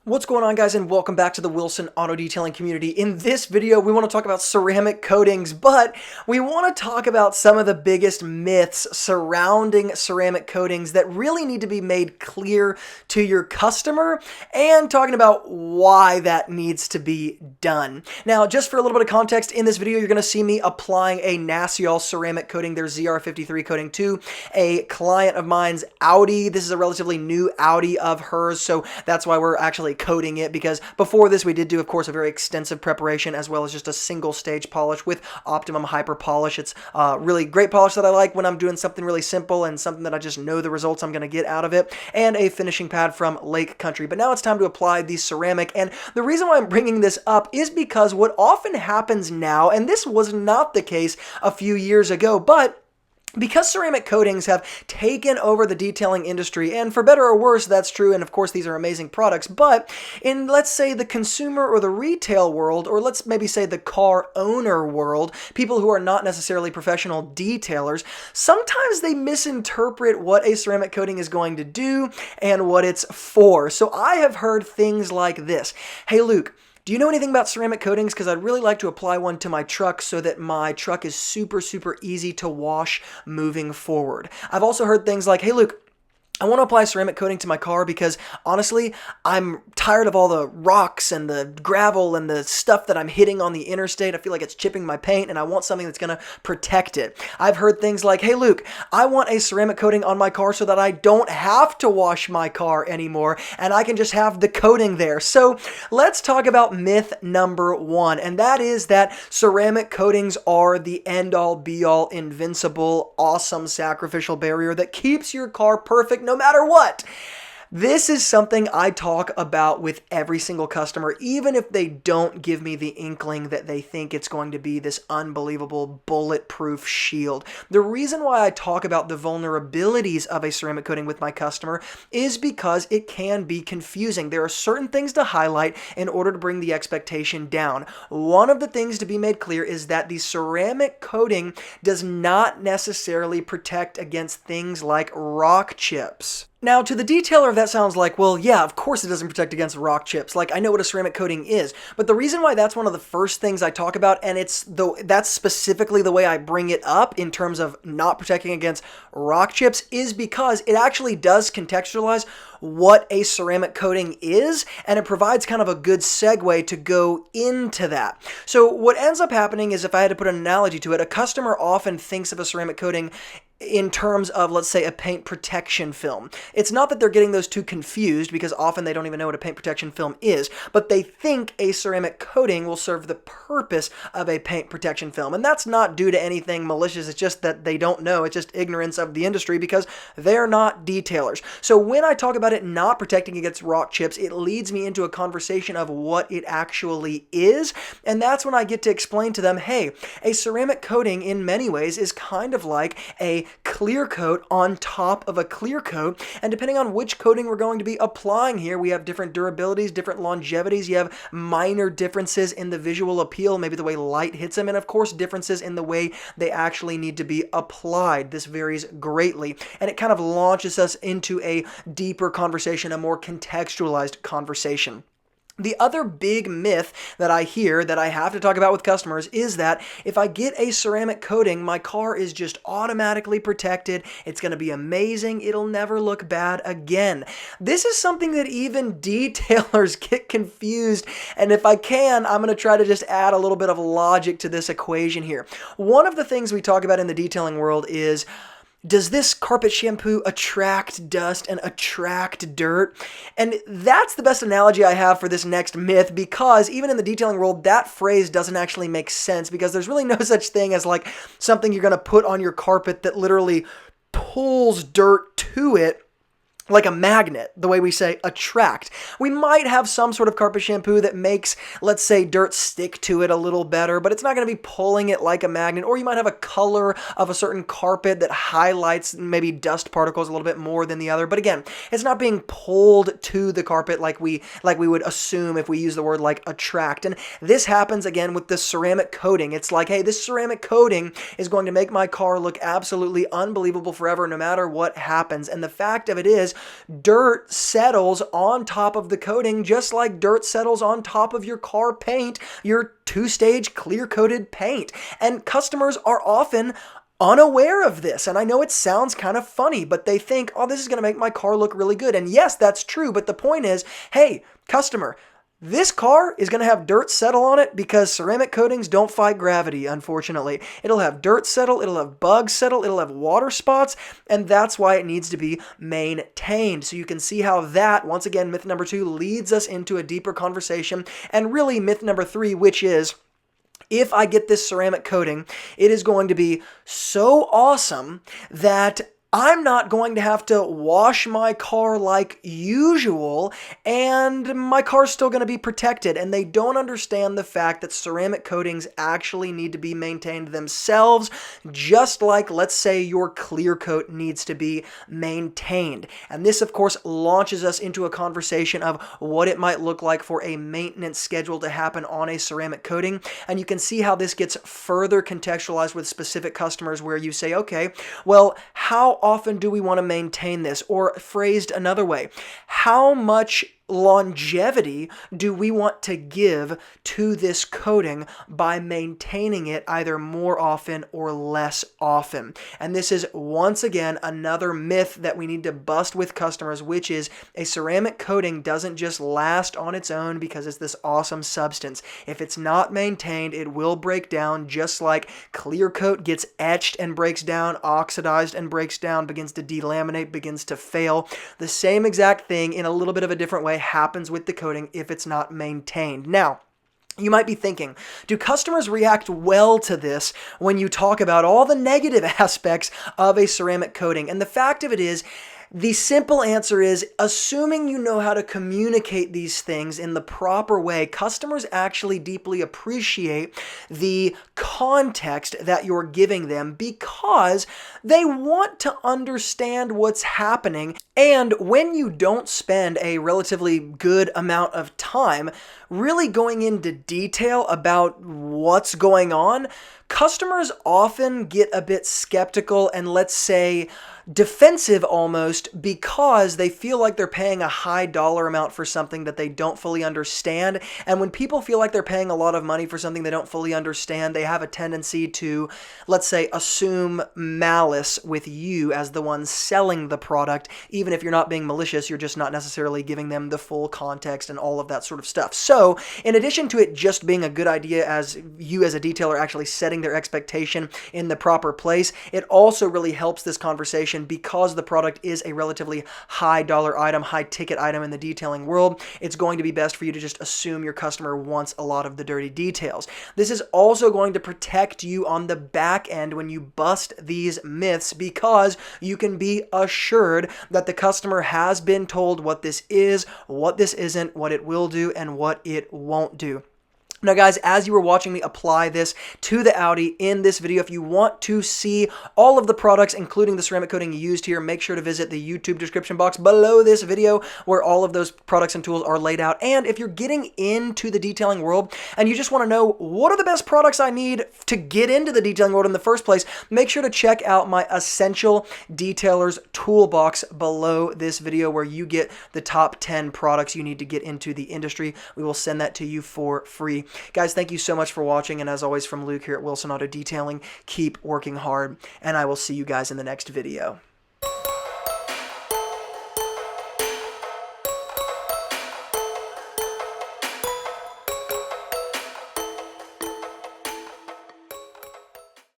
What's going on, guys, and welcome back to the Wilson Auto Detailing community. In this video, we want to talk about ceramic coatings, but we want to talk about some of the biggest myths surrounding ceramic coatings that really need to be made clear to your customer, and talking about why that needs to be done. Now, just for a little bit of context, in this video, you're going to see me applying a Naciol ceramic coating, their ZR53 coating, to a client of mine's Audi. This is a relatively new Audi of hers, so that's why we're actually coating it, because before this we did do, of course, a very extensive preparation as well as just a single stage polish with Optimum Hyper Polish. It's really great polish that I like when I'm doing something really simple and something that I just know the results I'm going to get out of it, and a finishing pad from Lake Country. But now it's time to apply the ceramic, and the reason why I'm bringing this up is because what often happens now, and this was not the case a few years ago, but because ceramic coatings have taken over the detailing industry, and for better or worse, that's true, and of course these are amazing products, but in, let's say, the consumer or the retail world, or let's maybe say the car owner world, people who are not necessarily professional detailers, sometimes they misinterpret what a ceramic coating is going to do and what it's for. So I have heard things like this: "Hey Luke, do you know anything about ceramic coatings? Because I'd really like to apply one to my truck so that my truck is super, super easy to wash moving forward." I've also heard things like, "Hey Luke, I want to apply ceramic coating to my car because, honestly, I'm tired of all the rocks and the gravel and the stuff that I'm hitting on the interstate. I feel like it's chipping my paint, and I want something that's going to protect it." I've heard things like, "Hey Luke, I want a ceramic coating on my car so that I don't have to wash my car anymore, and I can just have the coating there." So let's talk about myth number one, and that is that ceramic coatings are the end-all, be-all, invincible, awesome sacrificial barrier that keeps your car perfect no matter what. This is something I talk about with every single customer, even if they don't give me the inkling that they think it's going to be this unbelievable bulletproof shield. The reason why I talk about the vulnerabilities of a ceramic coating with my customer is because it can be confusing. There are certain things to highlight in order to bring the expectation down. One of the things to be made clear is that the ceramic coating does not necessarily protect against things like rock chips. Now, to the detailer, that sounds like, well, yeah, of course it doesn't protect against rock chips. Like, I know what a ceramic coating is. But the reason why that's one of the first things I talk about, and that's specifically the way I bring it up in terms of not protecting against rock chips, is because it actually does contextualize what a ceramic coating is, and it provides kind of a good segue to go into that. So what ends up happening is, if I had to put an analogy to it, a customer often thinks of a ceramic coating in terms of, let's say, a paint protection film. It's not that they're getting those two confused, because often they don't even know what a paint protection film is, but they think a ceramic coating will serve the purpose of a paint protection film. And that's not due to anything malicious. It's just that they don't know. It's just ignorance of the industry, because they're not detailers. So when I talk about it not protecting against rock chips, it leads me into a conversation of what it actually is. And that's when I get to explain to them, hey, a ceramic coating in many ways is kind of like a clear coat on top of a clear coat, and depending on which coating we're going to be applying here, we have different durabilities, different longevities. You have minor differences in the visual appeal, maybe the way light hits them, and of course differences in the way they actually need to be applied. This varies greatly, and it kind of launches us into a deeper conversation, a more contextualized conversation. The other big myth that I hear that I have to talk about with customers is that if I get a ceramic coating, my car is just automatically protected. It's going to be amazing. It'll never look bad again. This is something that even detailers get confused, and if I can, I'm going to try to just add a little bit of logic to this equation here. One of the things we talk about in the detailing world is, does this carpet shampoo attract dust and attract dirt? And that's the best analogy I have for this next myth, because even in the detailing world, that phrase doesn't actually make sense, because there's really no such thing as like something you're going to put on your carpet that literally pulls dirt to it like a magnet, the way we say attract. We might have some sort of carpet shampoo that makes, let's say, dirt stick to it a little better, but it's not going to be pulling it like a magnet. Or you might have a color of a certain carpet that highlights maybe dust particles a little bit more than the other. But again, it's not being pulled to the carpet like we would assume if we use the word like attract. And this happens again with the ceramic coating. It's like, hey, this ceramic coating is going to make my car look absolutely unbelievable forever, no matter what happens. And the fact of it is, dirt settles on top of the coating just like dirt settles on top of your car paint, your two-stage clear-coated paint. And customers are often unaware of this. And I know it sounds kind of funny, but they think, oh, this is going to make my car look really good. And yes, that's true. But the point is, hey, customer, this car is going to have dirt settle on it because ceramic coatings don't fight gravity, unfortunately. It'll have dirt settle, it'll have bugs settle, it'll have water spots, and that's why it needs to be maintained. So you can see how that, once again, myth number 2, leads us into a deeper conversation. And really myth number 3, which is, if I get this ceramic coating, it is going to be so awesome that I'm not going to have to wash my car like usual, and my car's still going to be protected. And they don't understand the fact that ceramic coatings actually need to be maintained themselves, just like, let's say, your clear coat needs to be maintained. And this, of course, launches us into a conversation of what it might look like for a maintenance schedule to happen on a ceramic coating. And you can see how this gets further contextualized with specific customers where you say, okay, well, how often do we want to maintain this? Or phrased another way, how much longevity do we want to give to this coating by maintaining it either more often or less often? And this is once again another myth that we need to bust with customers, which is a ceramic coating doesn't just last on its own because it's this awesome substance. If it's not maintained, it will break down, just like clear coat gets etched and breaks down, oxidized and breaks down, begins to delaminate, begins to fail. The same exact thing in a little bit of a different way happens with the coating if it's not maintained. Now, you might be thinking, do customers react well to this when you talk about all the negative aspects of a ceramic coating? And the fact of it is, the simple answer is, assuming you know how to communicate these things in the proper way, customers actually deeply appreciate the context that you're giving them because they want to understand what's happening. And when you don't spend a relatively good amount of time really going into detail about what's going on, customers often get a bit skeptical and, let's say, defensive almost, because they feel like they're paying a high dollar amount for something that they don't fully understand. And when people feel like they're paying a lot of money for something they don't fully understand, they have a tendency to, let's say, assume malice with you as the one selling the product. Even if you're not being malicious, you're just not necessarily giving them the full context and all of that sort of stuff. So in addition to it just being a good idea as you as a detailer actually setting their expectation in the proper place, it also really helps this conversation because the product is a relatively high dollar item, high ticket item in the detailing world. It's going to be best for you to just assume your customer wants a lot of the dirty details. This is also going to protect you on the back end when you bust these myths, because you can be assured that the customer has been told what this is, what this isn't, what it will do, and what it won't do. Now guys, as you were watching me apply this to the Audi in this video, if you want to see all of the products, including the ceramic coating used here, make sure to visit the YouTube description box below this video where all of those products and tools are laid out. And if you're getting into the detailing world and you just want to know what are the best products I need to get into the detailing world in the first place, make sure to check out my Essential Detailers Toolbox below this video where you get the top 10 products you need to get into the industry. We will send that to you for free. Guys, thank you so much for watching, and as always from Luke here at Wilson Auto Detailing, keep working hard, and I will see you guys in the next video.